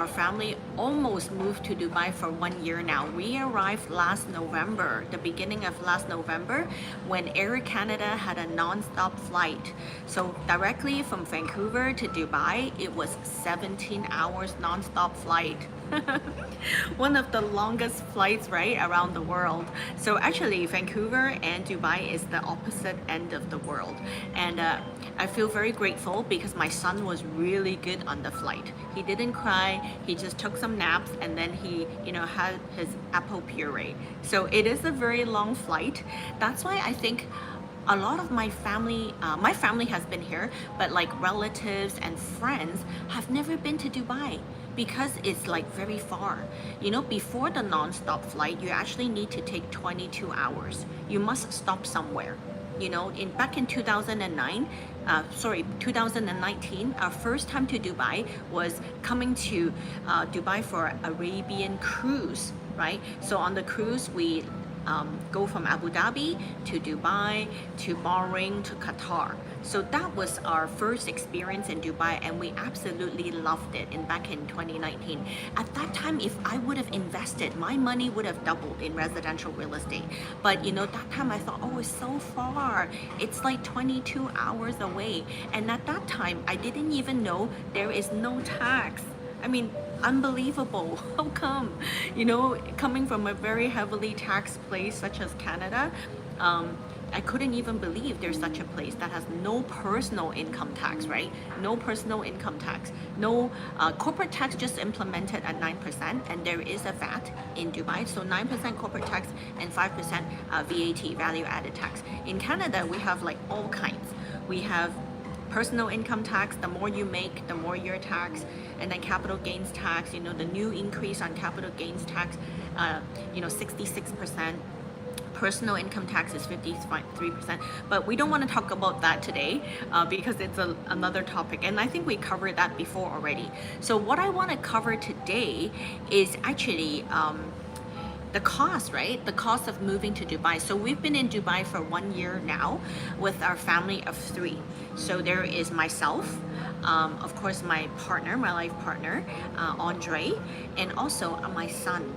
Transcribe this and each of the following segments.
Our family almost moved to Dubai for 1 year now. We arrived last November, the beginning of last November, when Air Canada had a non-stop flight. So directly from Vancouver to Dubai, it was 17 hours non-stop flight. One of the longest flights, right, around the world. So actually, Vancouver and Dubai is the opposite end of the world. And I feel very grateful because my son was really good on the flight. He didn't cry, he just took some naps, and then he, had his apple puree. So it is a very long flight. That's why I think a lot of my family has been here, but like relatives and friends have never been to Dubai because it's like very far. Before the non-stop flight, you actually need to take 22 hours. You must stop somewhere. Back in 2019, our first time to Dubai was coming to Dubai for Arabian cruise, right? So on the cruise, we go from Abu Dhabi to Dubai to Bahrain to Qatar. So that was our first experience in Dubai, and we absolutely loved it back in 2019. At that time, if I would have invested, my money would have doubled in residential real estate. But that time I thought, oh, it's so far. It's like 22 hours away. And at that time, I didn't even know there is no tax. I mean, unbelievable. How come? Coming from a very heavily taxed place such as Canada, I couldn't even believe there's such a place that has no personal income tax, right? No personal income tax. No corporate tax just implemented at 9%, and there is a VAT in Dubai. So 9% corporate tax and 5% VAT, value added tax. In Canada, we have like all kinds. We have personal income tax, the more you make, the more you're taxed, and then capital gains tax, the new increase on capital gains tax, 66%. Personal income tax is 53%, but we don't want to talk about that today because it's another topic, and I think we covered that before already. So what I want to cover today is actually the cost, right? The cost of moving to Dubai. So we've been in Dubai for 1 year now with our family of 3. So there is myself, of course my partner, my life partner, Andre, and also my son.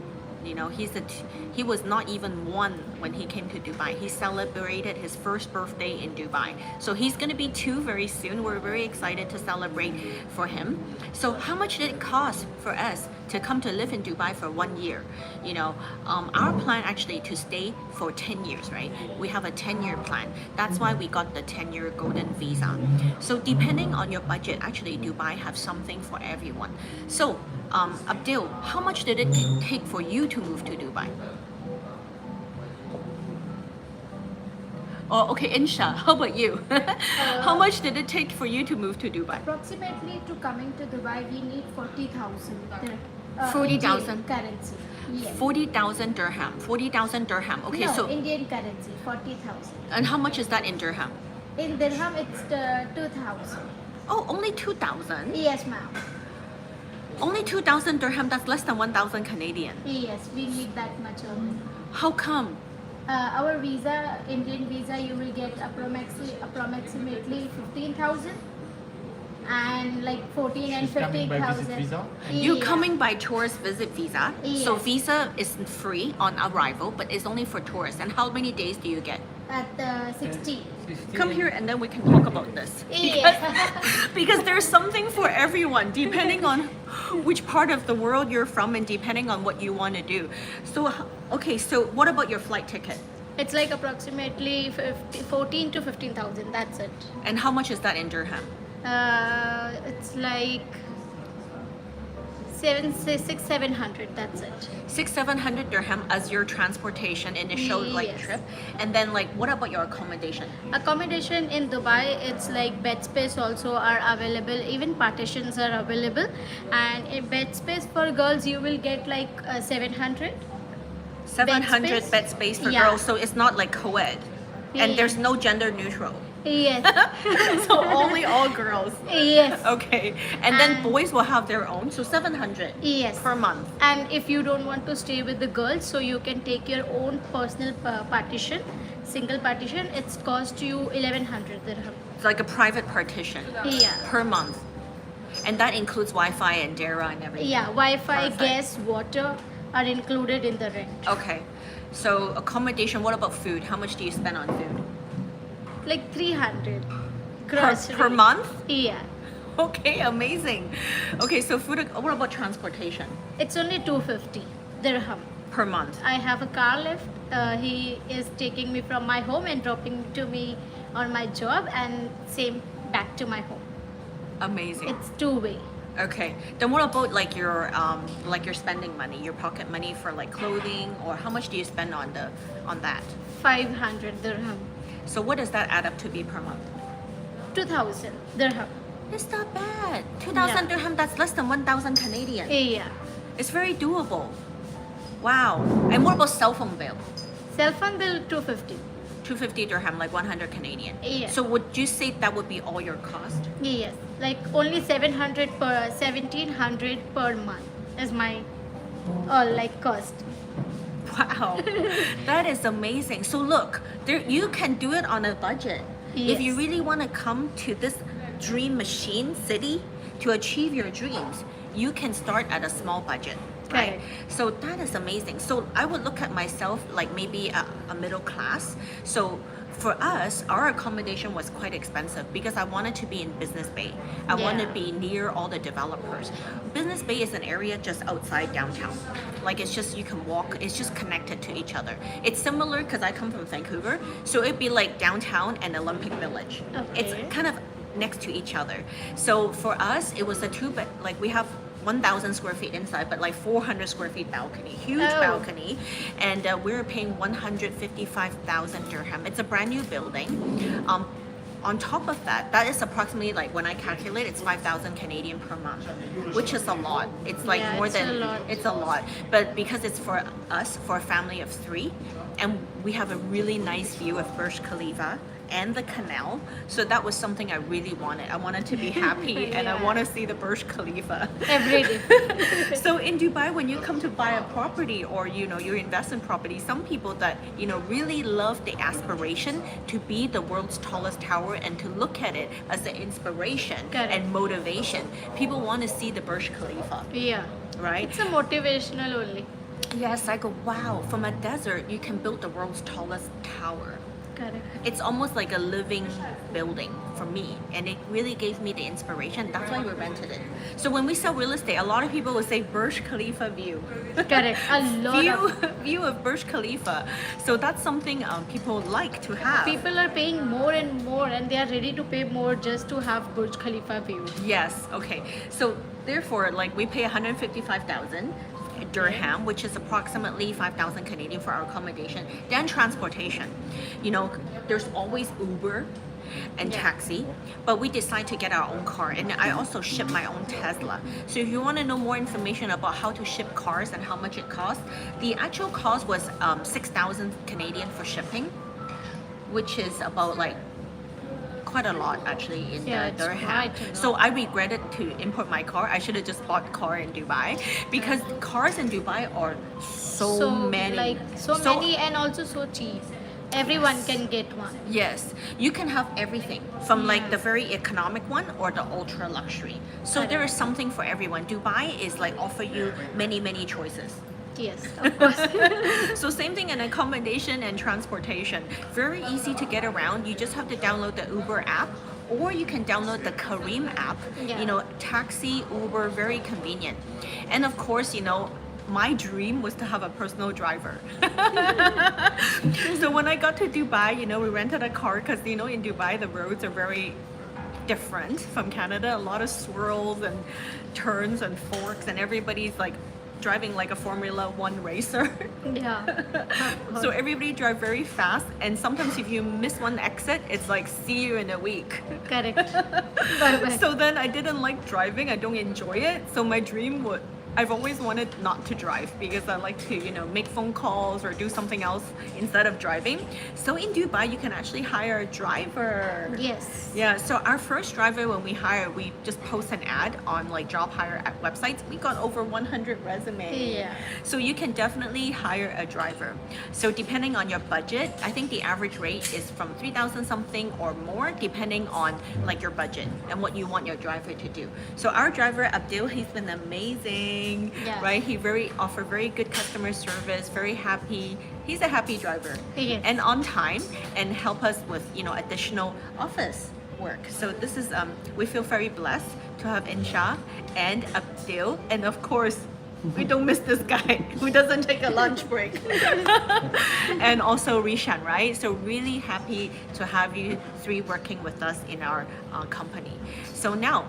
He was not even 1 when he came to Dubai. He celebrated his first birthday in Dubai. So he's going to be 2 very soon. We're very excited to celebrate for him. So how much did it cost for us to come to live in Dubai for 1 year? Our plan actually to stay for 10 years, right? We have a 10-year plan. That's why we got the 10-year golden visa. So depending on your budget, actually Dubai have something for everyone. So Abdul, how much did it take for you to move to Dubai? Oh, okay, Insha, how about you? How much did it take for you to move to Dubai? Approximately to coming to Dubai, we need 40,000. 40,000 currency. Yes. 40,000 dirham. 40,000 dirham. Okay, No, so Indian currency, 40,000. and how much is that in dirham? In dirham, it's 2,000. Oh, only 2,000. Yes, ma'am. Only 2,000 dirham. That's less than 1,000 Canadian. Yes, we need that much only. How come? Our visa, Indian visa, you will get approximately 15,000, and like 14 and She's coming by visit 15,000. visa? You're coming by tourist visit visa. So Yes. visa is free on arrival, but it's only for tourists. And how many days do you get? At 60. Come here and then we can talk about this. Yes. Because there's something for everyone depending on which part of the world you're from and depending on what you want to do. So okay, so what about your flight ticket? It's like approximately 14 to 15,000. That's it. And how much is that in dirham? It's like 700. That's it. 600-700 dirham as your transportation initial Yes. trip. And then what about your accommodation? Accommodation in Dubai, it's like bed space also are available. Even partitions are available. And in bed space for girls, you will get like 700. 700 space? bed space for Yeah. girls, so it's not like co-ed. And there's no gender neutral. Yes. So only all girls. Yes. Okay. And then And- boys will have their own, so 700 Yes. per month. And if you don't want to stay with the girls, so you can take your own personal partition, single partition. It's cost you 1100 dirham. It's like a private partition Yeah. per month. And that includes Wi-Fi and Dara and everything. Yeah, Wi-Fi, Perfect. gas, water are included in the rent. Okay. So accommodation, what about food? How much do you spend on food? Like 300 Per grocery. month? Yeah. Okay, amazing. Okay, so food, what about transportation? It's only 250 dirham. Per month? I have a car lift. He is taking me from my home and dropping to me on my job, and same back to my home. Amazing. It's two-way. Okay. Then what about like your spending money, your pocket money for like clothing, or how much do you spend on that? 500 dirham. So what does that add up to be per month? 2000 dirham. It's not bad. 2,000 Yeah. dirham, that's less than 1,000 Canadian. Yeah. It's very doable. Wow. And what about cell phone bill? Cell phone bill 250. 250 dirham, like 100 Canadian. Yeah. So would you say that would be all your cost? Yes. Like only 1700 per month is my all like cost. Wow, that is amazing. So look, you can do it on a budget. If you Yes. really want to come to this dream machine city to achieve your dreams, you can start at a small budget. Right? Correct. So that is amazing. So I would look at myself like maybe a middle class. So for us, our accommodation was quite expensive because I wanted to be in Business Bay. I want to Yeah. be near all the developers. Business Bay is an area just outside downtown. Like it's just, you can walk, it's just connected to each other. It's similar because I come from Vancouver. So it'd be like downtown and Olympic Village. It's Okay. kind of next to each other. So for us, it was a two-bed, like we have 1,000 square feet inside, but like 400 square feet balcony, huge Oh. balcony, and we're paying 155,000 dirham. It's a brand new building. On top of that, that is approximately like when I calculate, it's 5,000 Canadian per month, which is a lot. It's like Yeah, more it's than a lot. it's a lot. But because it's for us, for a family of three, and we have a really nice view of Burj Khalifa and the canal, so that was something I really wanted. I wanted to be happy, and I Yeah. want to see the Burj Khalifa. Every day. So in Dubai, when you come to buy a property or you invest in property, some people that really love the aspiration to be the world's tallest tower and to look at it as an inspiration Correct. and motivation. People want to see the Burj Khalifa, Yeah. right? It's a motivational only. Yes, I go, wow, from a desert you can build the world's tallest tower. Correct. It's almost like a living building for me, and it really gave me the inspiration. That's why we rented it. So when we sell real estate, a lot of people will say Burj Khalifa view. Correct. A lot view, of view of Burj Khalifa. So that's something people like to have. people are paying more and more, and they are ready to pay more just to have Burj Khalifa view. Yes. Okay. So therefore, like we pay 155,000 dirham, which is approximately 5,000 Canadian for our accommodation. Then transportation. There's always Uber and Yeah. taxi, but we decide to get our own car, and I also ship my own Tesla. So if you want to know more information about how to ship cars and how much it costs, the actual cost was 6,000 Canadian for shipping, which is about like quite a lot actually in Yeah, the it's dirham. quite a lot. So I regretted to import my car. I should have just bought car in Dubai because cars in Dubai are so many. Like so many, and also so cheap. Everyone can get one. Yes, you can have everything from like Yeah. the very economic one or the ultra luxury. So there is something for everyone. Dubai is like offer you many choices. Yes, of course. So same thing in accommodation and transportation. Very easy to get around. You just have to download the Uber app, or you can download the Careem app. Yeah. Taxi, Uber, very convenient. And of course, my dream was to have a personal driver. So when I got to Dubai, we rented a car because, in Dubai, the roads are very different from Canada. A lot of swirls and turns and forks, and everybody's like driving like a Formula One racer. Yeah. So everybody drive very fast, and sometimes if you miss one exit, it's like see you in a week. Correct. Bye bye. So then I didn't like driving. I don't enjoy it. So my dream I've always wanted not to drive because I like to, make phone calls or do something else instead of driving. So in Dubai, you can actually hire a driver. Yes. Yeah, so our first driver, when we hired, we just post an ad on like job hire at websites. We got over 100 resumes. Yeah. So you can definitely hire a driver. So depending on your budget, I think the average rate is from 3,000 something or more, depending on like your budget and what you want your driver to do. So our driver Abdul, he's been amazing, Yeah. right? He offer very good customer service, very happy. He's a happy driver. He is. And on time, and help us with additional office work. So this is we feel very blessed to have Insha and Abdul, and of course we don't miss this guy who doesn't take a lunch break. And also Rishan, right? So really happy to have you three working with us in our company. So now,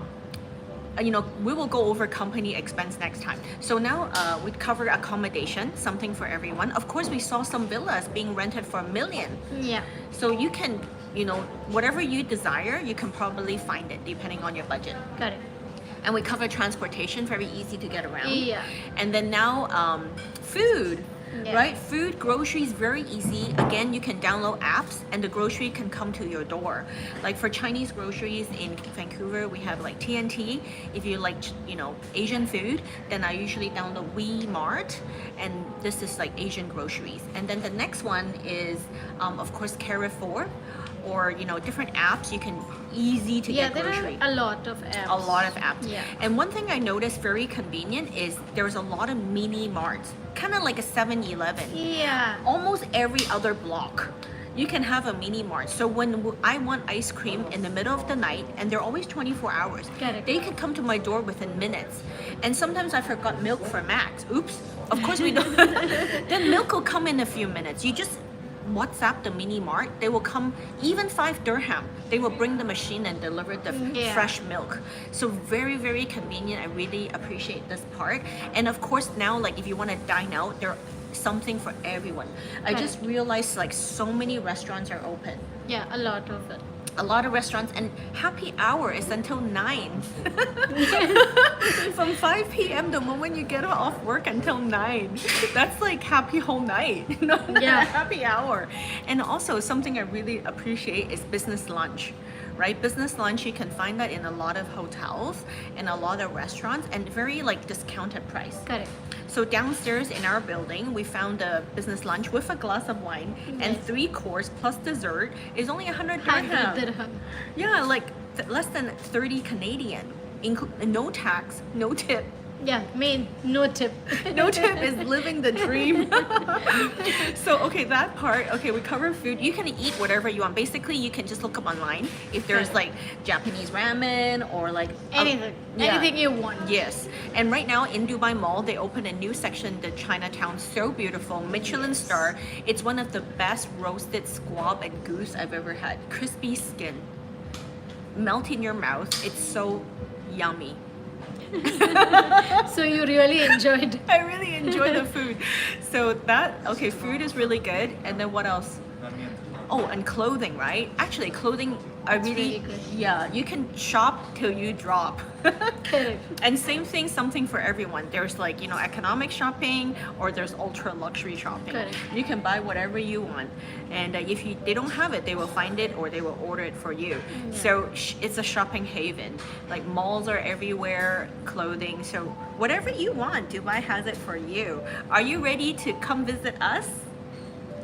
we will go over company expense next time. So now we cover accommodation, something for everyone. Of course, we saw some villas being rented for $1 million. Yeah. So you can, whatever you desire, you can probably find it depending on your budget. Correct. And we cover transportation, very easy to get around. Yeah. And then now food. Yeah. Right? Food, groceries, very easy. Again, you can download apps and the grocery can come to your door. Like for Chinese groceries in Vancouver, we have like TNT. If you like, Asian food, then I usually download WeMart, and this is like Asian groceries. And then the next one is, of course, Carrefour, or different apps you can easy to Yeah, get there grocery. are a lot of apps. A lot of apps. Yeah. And one thing I noticed very convenient is there's a lot of mini marts, kind of like a 7-Eleven. Yeah. Almost every other block, you can have a mini mart. So when I want ice cream in the middle of the night, and they're always 24 hours, Correct. they can come to my door within minutes. And sometimes I forgot milk for Max. Oops. Of course we don't. Then milk will come in a few minutes. You just WhatsApp the mini mart, they will come, even 5 dirham, they will bring the machine and deliver the Yeah. fresh milk. So very, very convenient. I really appreciate this part. And of course now, like if you want to dine out, there's something for everyone. I just realized like so many restaurants are open. Yeah, a lot of it. A lot of restaurants, and happy hour is until 9. From 5 p.m. the moment you get off work until 9. That's like happy whole night. Yeah. Happy hour. And also something I really appreciate is business lunch. Right? Business lunch, you can find that in a lot of hotels and a lot of restaurants, and very like discounted price. Correct. So downstairs in our building, we found a business lunch with a glass of wine and 3 course plus dessert is only 100 dirham. 100 dirham. Yeah, like less than 30 Canadian. No tax, no tip. Yeah, no tip. No tip is living the dream. So, okay, that part, okay, we cover food. You can eat whatever you want. Basically, you can just look up online if there's like Japanese ramen or like Anything. yeah. Anything you want. Yes, and right now in Dubai Mall, they opened a new section, the Chinatown, so beautiful, Michelin star. It's one of the best roasted squab and goose I've ever had. Crispy skin, melt in your mouth. It's so yummy. So you really enjoyed. I really enjoy the food. So okay, food is really good. And then what else? Oh, and clothing, right? Actually, clothing, I really, really good. yeah, you can shop till you drop. Correct. And same thing, something for everyone. There's like, economic shopping, or there's ultra luxury shopping. Correct. You can buy whatever you want. And if they don't have it, they will find it or they will order it for you. Yeah. So it's a shopping haven. Like malls are everywhere, clothing. So whatever you want, Dubai has it for you. Are you ready to come visit us?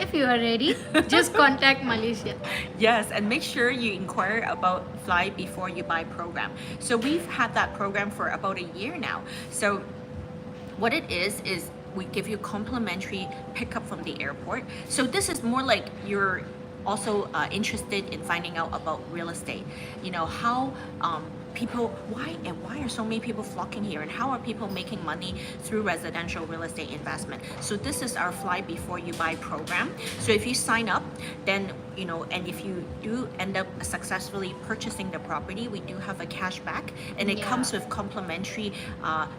If you are ready, just contact Malaysia. Yes, and make sure you inquire about Fly Before You Buy program. So we've had that program for about a year now. So what it is we give you complimentary pickup from the airport. So this is more like you're also interested in finding out about real estate. How why are so many people flocking here, and how are people making money through residential real estate investment? So this is our Fly Before You Buy program. So if you sign up, then and if you do end up successfully purchasing the property, we do have a cashback, and it comes with complimentary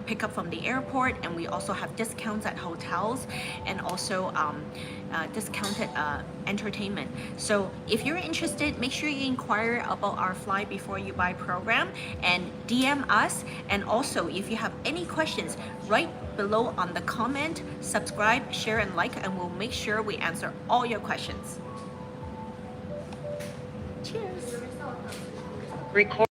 pickup from the airport, and we also have discounts at hotels, and also discounted entertainment. So if you're interested, make sure you inquire about our Fly Before You Buy program, and DM us. And also, if you have any questions, write below on the comment, subscribe, share, and like, and we'll make sure we answer all your questions. Cheers. Record.